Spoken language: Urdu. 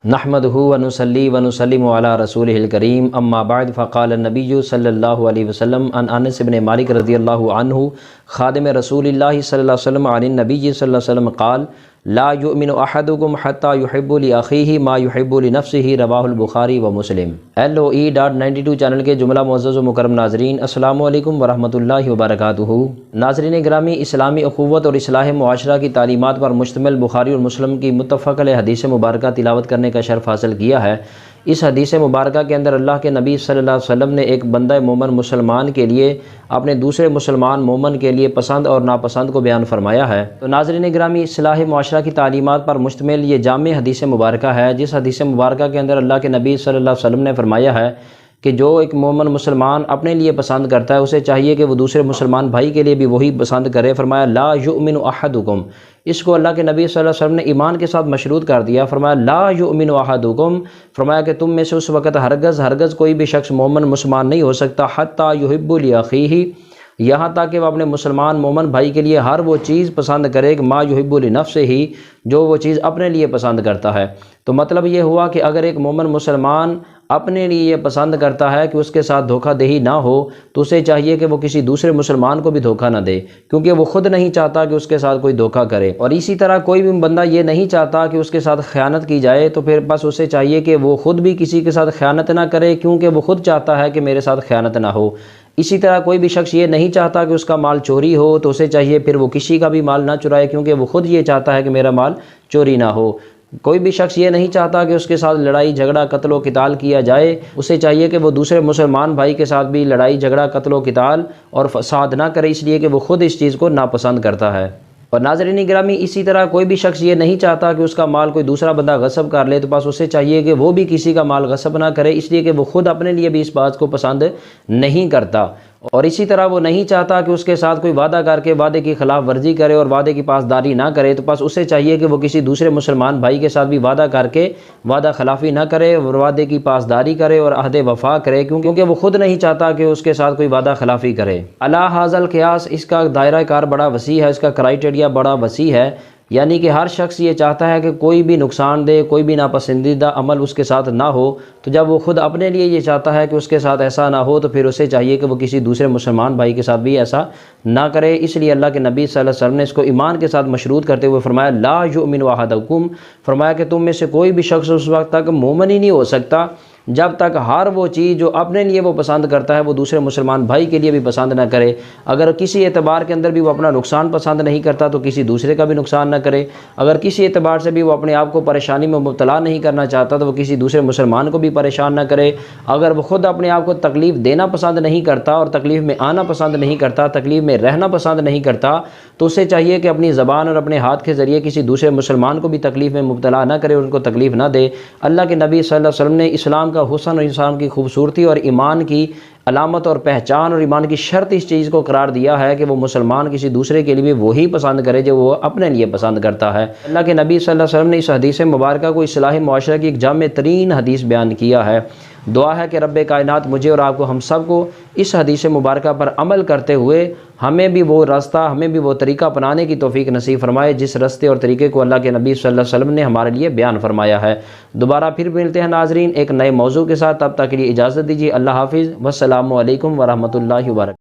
نحمدہ ونصلی ونسلم علی رسولہ الکریم اما بعد فقال النبی صلی اللہ علیہ وسلم عن انس بن مالک رضی اللہ عنہ خادم رسول اللہ صلی اللہ علیہ وسلم عن النبی صلی اللہ علیہ وسلم قال لا یؤمن احدکم حتی یحب لاخیہ ما یحب لنفسہ رواہ البخاری و مسلم۔ LOE.92 چینل کے جملہ معزز و مکرم ناظرین، السلام علیکم ورحمۃ اللہ وبرکاتہ۔ ناظرین گرامی، اسلامی اخوت اور اصلاح معاشرہ کی تعلیمات پر مشتمل بخاری اور مسلم کی متفق علیہ حدیث مبارکہ تلاوت کرنے کا شرف حاصل کیا ہے۔ اس حدیث مبارکہ کے اندر اللہ کے نبی صلی اللہ علیہ وسلم نے ایک بندہ مومن مسلمان کے لیے اپنے دوسرے مسلمان مومن کے لیے پسند اور ناپسند کو بیان فرمایا ہے۔ تو ناظرین گرامی، اصلاح معاشرہ کی تعلیمات پر مشتمل یہ جامع حدیث مبارکہ ہے، جس حدیث مبارکہ کے اندر اللہ کے نبی صلی اللہ علیہ وسلم نے فرمایا ہے کہ جو ایک مومن مسلمان اپنے لیے پسند کرتا ہے، اسے چاہیے کہ وہ دوسرے مسلمان بھائی کے لیے بھی وہی پسند کرے۔ فرمایا لا یؤمن احدکم، اس کو اللہ کے نبی صلی اللہ علیہ وسلم نے ایمان کے ساتھ مشروط کر دیا۔ فرمایا لا یؤمن احدکم، فرمایا کہ تم میں سے اس وقت ہرگز کوئی بھی شخص مومن مسلمان نہیں ہو سکتا حتی یحب لاخیہ، یہاں تک کہ وہ اپنے مسلمان مومن بھائی کے لیے ہر وہ چیز پسند کرے کہ ما یحب لنفسہ، جو وہ چیز اپنے لیے پسند کرتا ہے۔ تو مطلب یہ ہوا کہ اگر ایک مومن مسلمان اپنے لیے یہ پسند کرتا ہے کہ اس کے ساتھ دھوکہ دہی نہ ہو، تو اسے چاہیے کہ وہ کسی دوسرے مسلمان کو بھی دھوکہ نہ دے، کیونکہ وہ خود نہیں چاہتا کہ اس کے ساتھ کوئی دھوکہ کرے۔ اور اسی طرح کوئی بھی بندہ یہ نہیں چاہتا کہ اس کے ساتھ خیانت کی جائے، تو پھر بس اسے چاہیے کہ وہ خود بھی کسی کے ساتھ خیانت نہ کرے، کیونکہ وہ خود چاہتا ہے کہ میرے ساتھ خیانت نہ ہو۔ اسی طرح کوئی بھی شخص یہ نہیں چاہتا کہ اس کا مال چوری ہو، تو اسے چاہیے پھر وہ کسی کا بھی مال نہ چرائے، کیونکہ وہ خود یہ چاہتا ہے کہ میرا مال چوری نہ ہو۔ کوئی بھی شخص یہ نہیں چاہتا کہ اس کے ساتھ لڑائی جھگڑا قتل و قتال کیا جائے، اسے چاہیے کہ وہ دوسرے مسلمان بھائی کے ساتھ بھی لڑائی جھگڑا قتل و قتال اور فساد نہ کرے، اس لیے کہ وہ خود اس چیز کو ناپسند کرتا ہے۔ اور ناظرین گرامی، اسی طرح کوئی بھی شخص یہ نہیں چاہتا کہ اس کا مال کوئی دوسرا بندہ غصب کر لے، تو بس اسے چاہیے کہ وہ بھی کسی کا مال غصب نہ کرے، اس لیے کہ وہ خود اپنے لیے بھی اس بات کو پسند نہیں کرتا۔ اور اسی طرح وہ نہیں چاہتا کہ اس کے ساتھ کوئی وعدہ کر کے وعدے کی خلاف ورزی کرے اور وعدے کی پاسداری نہ کرے، تو بس اسے چاہیے کہ وہ کسی دوسرے مسلمان بھائی کے ساتھ بھی وعدہ کر کے وعدہ خلافی نہ کرے اور وعدے کی پاسداری کرے اور عہد وفا کرے، کیونکہ وہ خود نہیں چاہتا کہ اس کے ساتھ کوئی وعدہ خلافی کرے۔ علی ھذا القیاس، اس کا دائرہ کار بڑا وسیع ہے، اس کا کرائیٹیریا بڑا وسیع ہے، یعنی کہ ہر شخص یہ چاہتا ہے کہ کوئی بھی نقصان دہ، کوئی بھی ناپسندیدہ عمل اس کے ساتھ نہ ہو۔ تو جب وہ خود اپنے لیے یہ چاہتا ہے کہ اس کے ساتھ ایسا نہ ہو، تو پھر اسے چاہیے کہ وہ کسی دوسرے مسلمان بھائی کے ساتھ بھی ایسا نہ کرے۔ اس لیے اللہ کے نبی صلی اللہ علیہ وسلم نے اس کو ایمان کے ساتھ مشروط کرتے ہوئے فرمایا لا یؤمن احدکم، فرمایا کہ تم میں سے کوئی بھی شخص اس وقت تک مومن ہی نہیں ہو سکتا جب تک ہر وہ چیز جو اپنے لیے وہ پسند کرتا ہے وہ دوسرے مسلمان بھائی کے لیے بھی پسند نہ کرے۔ اگر کسی اعتبار کے اندر بھی وہ اپنا نقصان پسند نہیں کرتا تو کسی دوسرے کا بھی نقصان نہ کرے۔ اگر کسی اعتبار سے بھی وہ اپنے آپ کو پریشانی میں مبتلا نہیں کرنا چاہتا تو وہ کسی دوسرے مسلمان کو بھی پریشان نہ کرے۔ اگر وہ خود اپنے آپ کو تکلیف دینا پسند نہیں کرتا اور تکلیف میں آنا پسند نہیں کرتا، تکلیف میں رہنا پسند نہیں کرتا، تو اسے چاہیے کہ اپنی زبان اور اپنے ہاتھ کے ذریعے کسی دوسرے مسلمان کو بھی تکلیف میں مبتلا نہ کرے، ان کو تکلیف نہ دے۔ اللہ کے نبی صلی اللہ علیہ وسلم نے اسلام کا حسن اور اسلام کی خوبصورتی اور ایمان کی علامت اور پہچان اور ایمان کی شرط اس چیز کو قرار دیا ہے کہ وہ مسلمان کسی دوسرے کے لیے بھی وہی پسند کرے جو وہ اپنے لیے پسند کرتا ہے۔ اللہ کے نبی صلی اللہ علیہ وسلم نے اس حدیث مبارکہ کو اصلاح معاشرہ کی ایک جامع ترین حدیث بیان کیا ہے۔ دعا ہے کہ رب کائنات مجھے اور آپ کو، ہم سب کو اس حدیث مبارکہ پر عمل کرتے ہوئے ہمیں بھی وہ راستہ، ہمیں بھی وہ طریقہ اپنانے کی توفیق نصیب فرمائے جس راستے اور طریقے کو اللہ کے نبی صلی اللہ علیہ وسلم نے ہمارے لیے بیان فرمایا ہے۔ دوبارہ پھر ملتے ہیں ناظرین ایک نئے موضوع کے ساتھ، تب تک کے لیے اجازت دیجیے۔ اللہ حافظ، والسلام علیکم ورحمۃ اللہ وبرکاتہ۔